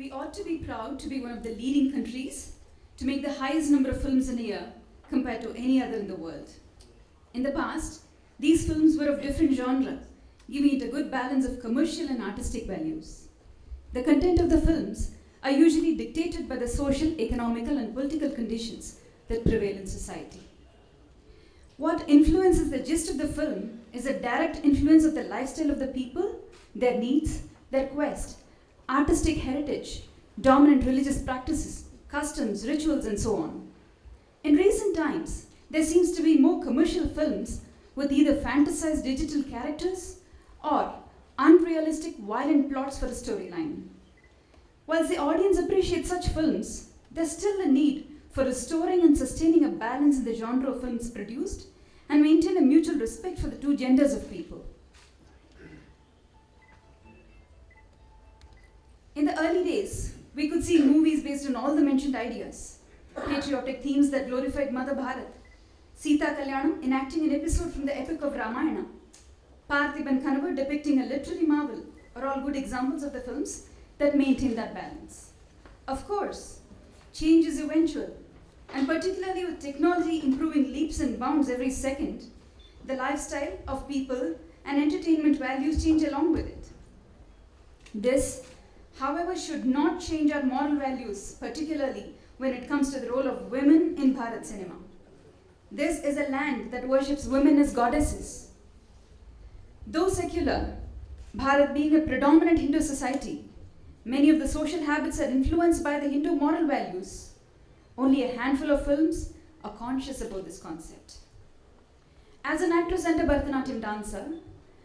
we ought to be proud to be one of the leading countries to make the highest number of films in a year compared to any other in the world. In the past, these films were of different genre, giving it a good balance of commercial and artistic values. The content of the films are usually dictated by the social, economical, and political conditions that prevail in society. What influences the gist of the film is a direct influence of the lifestyle of the people, their needs, their quest, artistic heritage, dominant religious practices, customs, rituals, and so on. In recent times, there seems to be more commercial films with either fantasized digital characters or unrealistic violent plots for a storyline. Whilst the audience appreciates such films, there's still a need for restoring and sustaining a balance in the genre of films produced and maintain a mutual respect for the two genders of people. In the early days, we could see movies based on all the mentioned ideas, patriotic themes that glorified Mother Bharat, Sita Kalyanam enacting an episode from the epic of Ramayana, Parthiban Kanavu depicting a literary marvel are all good examples of the films that maintain that balance. Of course, change is eventual, and particularly with technology improving leaps and bounds every second, the lifestyle of people and entertainment values change along with it. This, however, should not change our moral values, particularly when it comes to the role of women in Bharat cinema. This is a land that worships women as goddesses. Though secular, Bharat being a predominant Hindu society, many of the social habits are influenced by the Hindu moral values. Only a handful of films are conscious about this concept. As an actress and a Bharatanatyam dancer,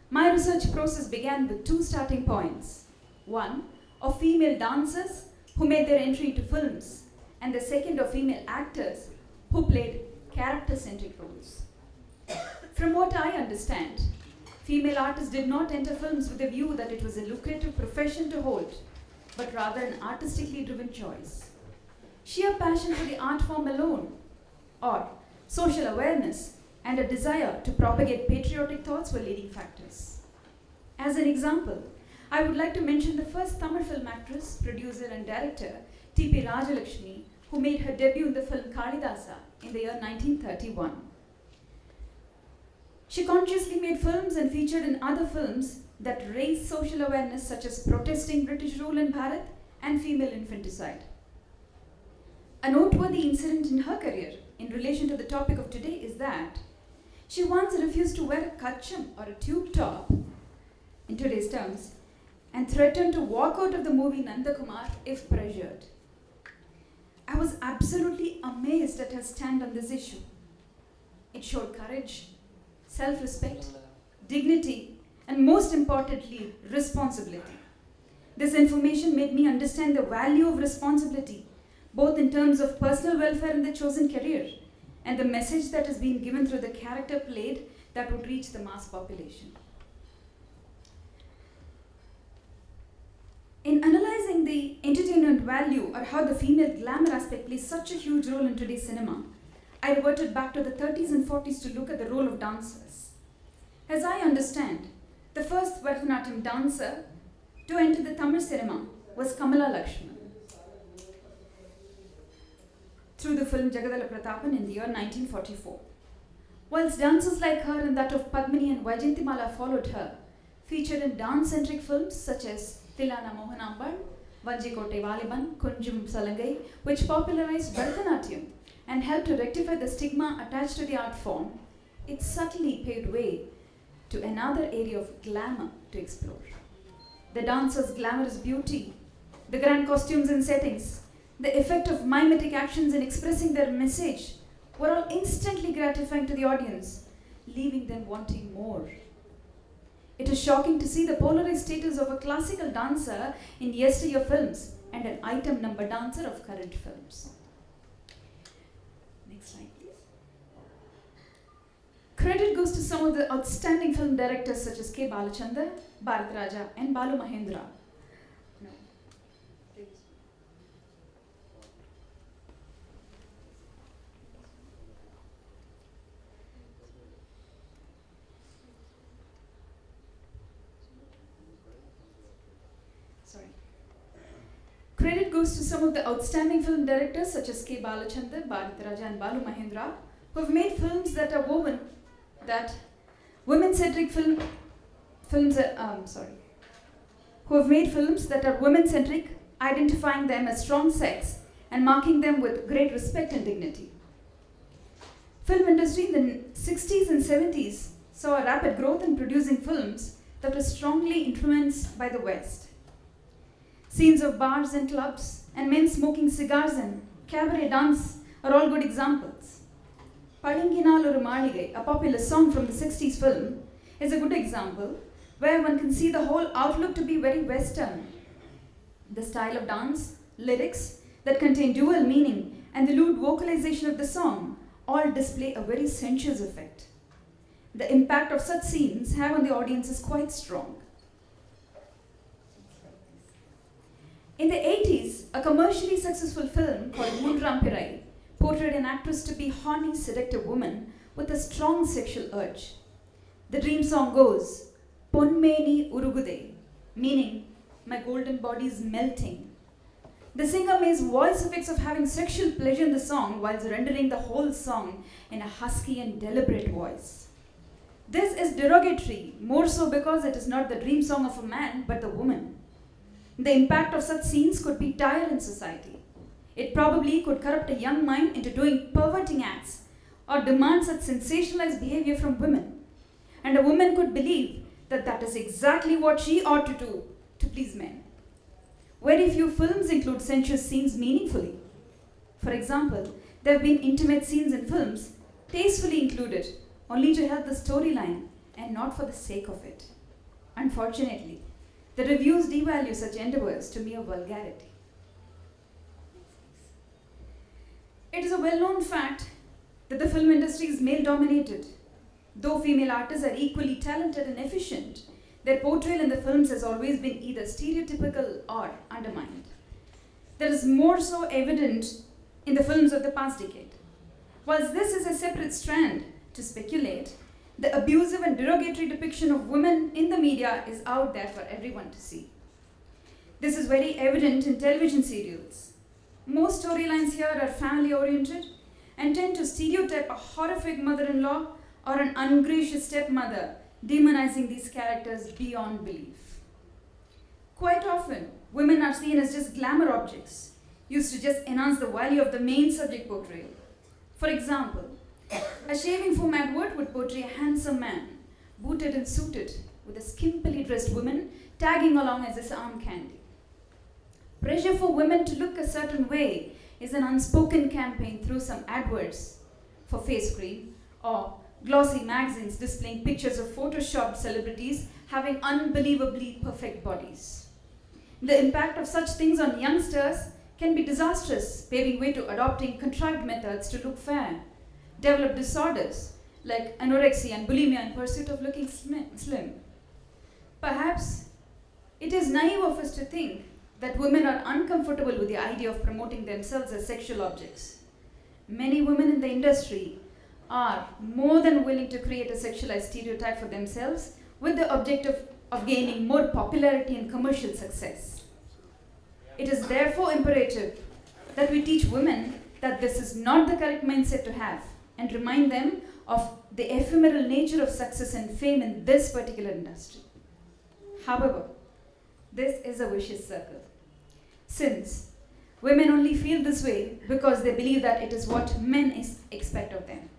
my research process began with two starting points. One, of female dancers who made their entry into films, and the second of female actors who played character-centric roles. From what I understand, female artists did not enter films with a view that it was a lucrative profession to hold, but rather an artistically driven choice. Sheer passion for the art form alone, or social awareness and a desire to propagate patriotic thoughts were leading factors. As an example, I would like to mention the first Tamil film actress, producer and director, T.P. Rajalakshmi, who made her debut in the film Kalidasa in the year 1931. She consciously made films and featured in other films that raised social awareness such as protesting British rule in Bharat and female infanticide. A noteworthy incident in her career in relation to the topic of today is that she once refused to wear a kacham or a tube top, in today's terms, and threatened to walk out of the movie Nandakumar if pressured. I was absolutely amazed at her stand on this issue. It showed courage, self-respect, dignity, and most importantly, responsibility. This information made me understand the value of responsibility, both in terms of personal welfare in the chosen career and the message that is being given through the character played that would reach the mass population. In analyzing the entertainment value or how the female glamour aspect plays such a huge role in today's cinema, I reverted back to the 30s and 40s to look at the role of dancers. As I understand, the first Bharatanatyam dancer to enter the Tamil cinema was Kamala Lakshman through the film Jagadala Pratapan in the year 1944. Whilst dancers like her and that of Padmini and Vaijayantimala followed her, featured in dance-centric films such as Tilana Mohanambal, Vanjikote Valiban, Kunjum Salangai, which popularized Bharatanatyam and helped to rectify the stigma attached to the art form, it subtly paved way to another area of glamour to explore. The dancers' glamorous beauty, the grand costumes and settings, the effect of mimetic actions in expressing their message were all instantly gratifying to the audience, leaving them wanting more. It is shocking to see the polarized status of a classical dancer in yesteryear films and an item number dancer of current films. Next slide, please. Credit goes to some of the outstanding film directors such as K. Balachandar, Bharat Raja, and Balu Mahendra. No. Please. Sorry. Credit goes to some of the outstanding film directors such as K. Balachandar, Bharat Raja and Balu Mahendra, who have made films that are woven, that women-centric who have made films that are women-centric, identifying them as strong sex and marking them with great respect and dignity. Film industry in the 60s and 70s saw a rapid growth in producing films that were strongly influenced by the West. Scenes of bars and clubs and men smoking cigars and cabaret dance are all good examples. Padinginal Oru Maligai, a popular song from the 60s film, is a good example where one can see the whole outlook to be very Western. The style of dance, lyrics that contain dual meaning, and the lewd vocalization of the song all display a very sensuous effect. The impact of such scenes have on the audience is quite strong. In the 80s, a commercially successful film called Moonram Pirai portrayed an actress to be horny, seductive woman with a strong sexual urge. The dream song goes, Ponmeni Urugude, meaning, my golden body is melting. The singer makes voice effects of having sexual pleasure in the song whilst rendering the whole song in a husky and deliberate voice. This is derogatory, more so because it is not the dream song of a man, but the woman. The impact of such scenes could be dire in society. It probably could corrupt a young mind into doing perverting acts or demand such sensationalized behavior from women. And a woman could believe that that is exactly what she ought to do to please men. Very few films include sensuous scenes meaningfully. For example, there have been intimate scenes in films tastefully included only to help the storyline and not for the sake of it. Unfortunately, the reviews devalue such endeavors to mere vulgarity. It is a well-known fact that the film industry is male-dominated. Though female artists are equally talented and efficient, their portrayal in the films has always been either stereotypical or undermined. That is more so evident in the films of the past decade. Whilst this is a separate strand to speculate, the abusive and derogatory depiction of women in the media is out there for everyone to see. This is very evident in television serials. Most storylines here are family-oriented and tend to stereotype a horrific mother-in-law or an ungracious stepmother, demonizing these characters beyond belief. Quite often, women are seen as just glamour objects, used to just enhance the value of the main subject portrayal. For example, a shaving foam advert would portray a handsome man, booted and suited, with a skimpily dressed woman tagging along as his arm candy. Pressure for women to look a certain way is an unspoken campaign through some adverts for face cream or glossy magazines displaying pictures of photoshopped celebrities having unbelievably perfect bodies. The impact of such things on youngsters can be disastrous, paving way to adopting contrived methods to look fair, develop disorders like anorexia and bulimia in pursuit of looking slim. Perhaps it is naive of us to think that women are uncomfortable with the idea of promoting themselves as sexual objects. Many women in the industry are more than willing to create a sexualized stereotype for themselves with the objective of gaining more popularity and commercial success. It is therefore imperative that we teach women that this is not the correct mindset to have and remind them of the ephemeral nature of success and fame in this particular industry. However, this is a vicious circle, since women only feel this way because they believe that it is what men expect of them.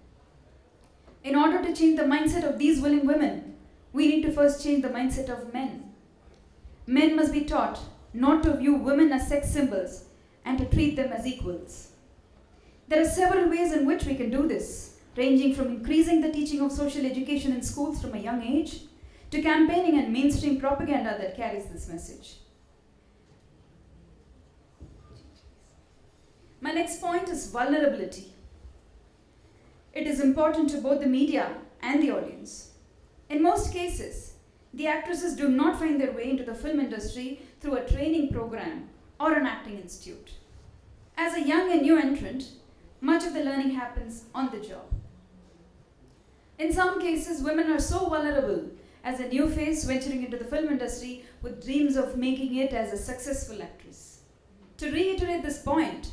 In order to change the mindset of these willing women, we need to first change the mindset of men. Men must be taught not to view women as sex symbols and to treat them as equals. There are several ways in which we can do this, ranging from increasing the teaching of social education in schools from a young age to campaigning and mainstream propaganda that carries this message. My next point is vulnerability. It is important to both the media and the audience. In most cases, the actresses do not find their way into the film industry through a training program or an acting institute. As a young and new entrant, much of the learning happens on the job. In some cases, women are so vulnerable as a new face venturing into the film industry with dreams of making it as a successful actress. To reiterate this point,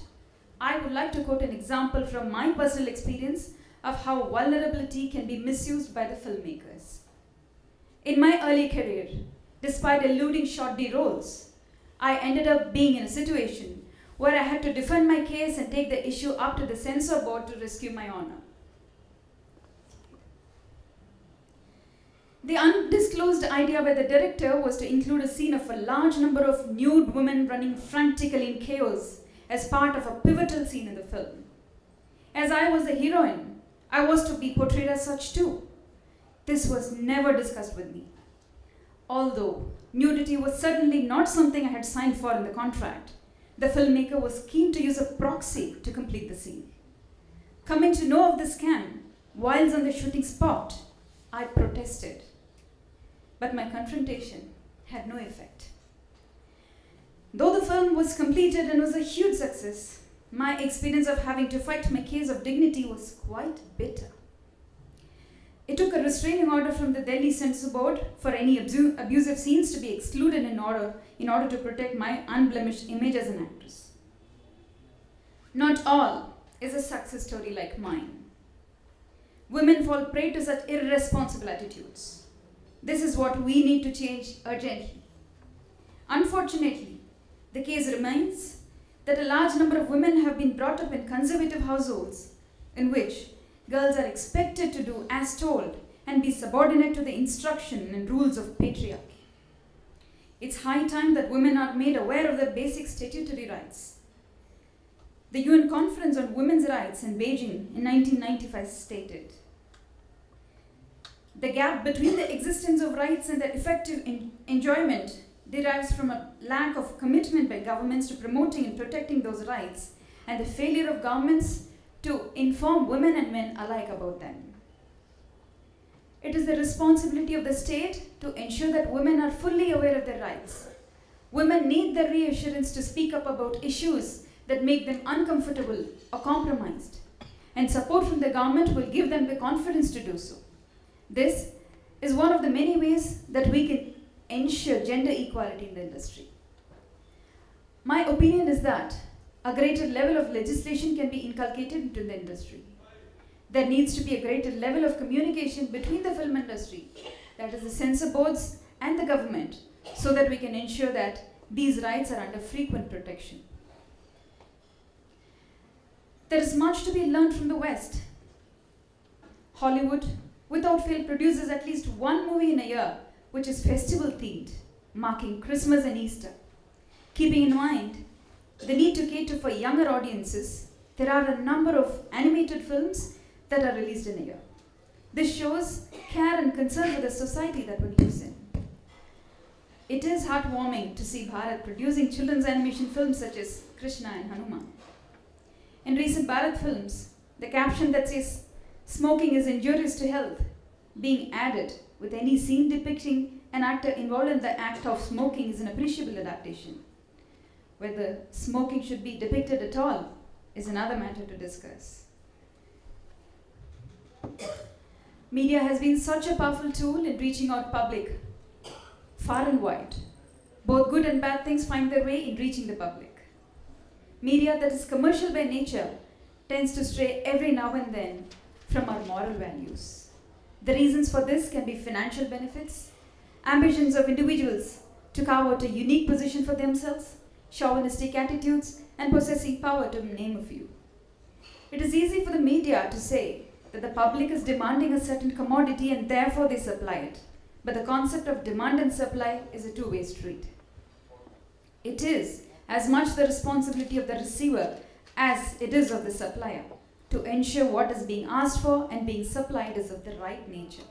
I would like to quote an example from my personal experience of how vulnerability can be misused by the filmmakers. In my early career, despite eluding shoddy roles, I ended up being in a situation where I had to defend my case and take the issue up to the censor board to rescue my honor. The undisclosed idea by the director was to include a scene of a large number of nude women running frantically in chaos as part of a pivotal scene in the film. As I was the heroine, I was to be portrayed as such too. This was never discussed with me. Although nudity was certainly not something I had signed for in the contract, the filmmaker was keen to use a proxy to complete the scene. Coming to know of the scam, whilst on the shooting spot, I protested. But my confrontation had no effect. Though the film was completed and was a huge success, my experience of having to fight my case of dignity was quite bitter. It took a restraining order from the Delhi Censor Board for any abusive scenes to be excluded in order to protect my unblemished image as an actress. Not all is a success story like mine. Women fall prey to such irresponsible attitudes. This is what we need to change urgently. Unfortunately, the case remains that a large number of women have been brought up in conservative households in which girls are expected to do as told and be subordinate to the instruction and rules of patriarchy. It's high time that women are made aware of their basic statutory rights. The UN Conference on Women's Rights in Beijing in 1995 stated, "The gap between the existence of rights and their effective enjoyment derives from a lack of commitment by governments to promoting and protecting those rights and the failure of governments to inform women and men alike about them. It is the responsibility of the state to ensure that women are fully aware of their rights. Women need the reassurance to speak up about issues that make them uncomfortable or compromised, and support from the government will give them the confidence to do so. This is one of the many ways that we can ensure gender equality in the industry." My opinion is that a greater level of legislation can be inculcated into the industry. There needs to be a greater level of communication between the film industry, that is the censor boards and the government, so that we can ensure that these rights are under frequent protection. There is much to be learned from the West. Hollywood, without fail, produces at least one movie in a year which is festival themed, marking Christmas and Easter. Keeping in mind the need to cater for younger audiences, there are a number of animated films that are released in a year. This shows care and concern for the society that one lives in. It is heartwarming to see Bharat producing children's animation films such as Krishna and Hanuman. In recent Bharat films, the caption that says "smoking is injurious to health" being added with any scene depicting an actor involved in the act of smoking is an appreciable adaptation. Whether smoking should be depicted at all is another matter to discuss. Media has been such a powerful tool in reaching out public far and wide. Both good and bad things find their way in reaching the public. Media that is commercial by nature tends to stray every now and then from our moral values. The reasons for this can be financial benefits, ambitions of individuals to carve out a unique position for themselves, chauvinistic attitudes, and possessing power, to name a few. It is easy for the media to say that the public is demanding a certain commodity and therefore they supply it. But the concept of demand and supply is a two-way street. It is as much the responsibility of the receiver as it is of the supplier to ensure what is being asked for and being supplied is of the right nature.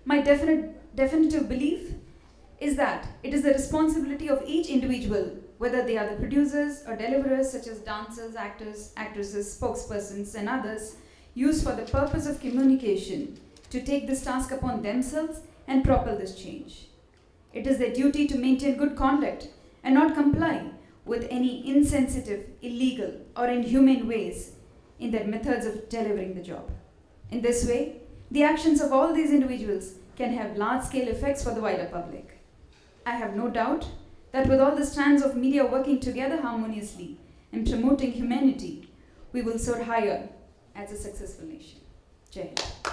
My definitive belief is that it is the responsibility of each individual, whether they are the producers or deliverers such as dancers, actors, actresses, spokespersons, and others, used for the purpose of communication, to take this task upon themselves and propel this change. It is their duty to maintain good conduct and not comply with any insensitive, illegal, or inhumane ways in their methods of delivering the job. In this way, the actions of all these individuals can have large-scale effects for the wider public. I have no doubt that with all the strands of media working together harmoniously and promoting humanity, we will soar higher as a successful nation. Jai Hind.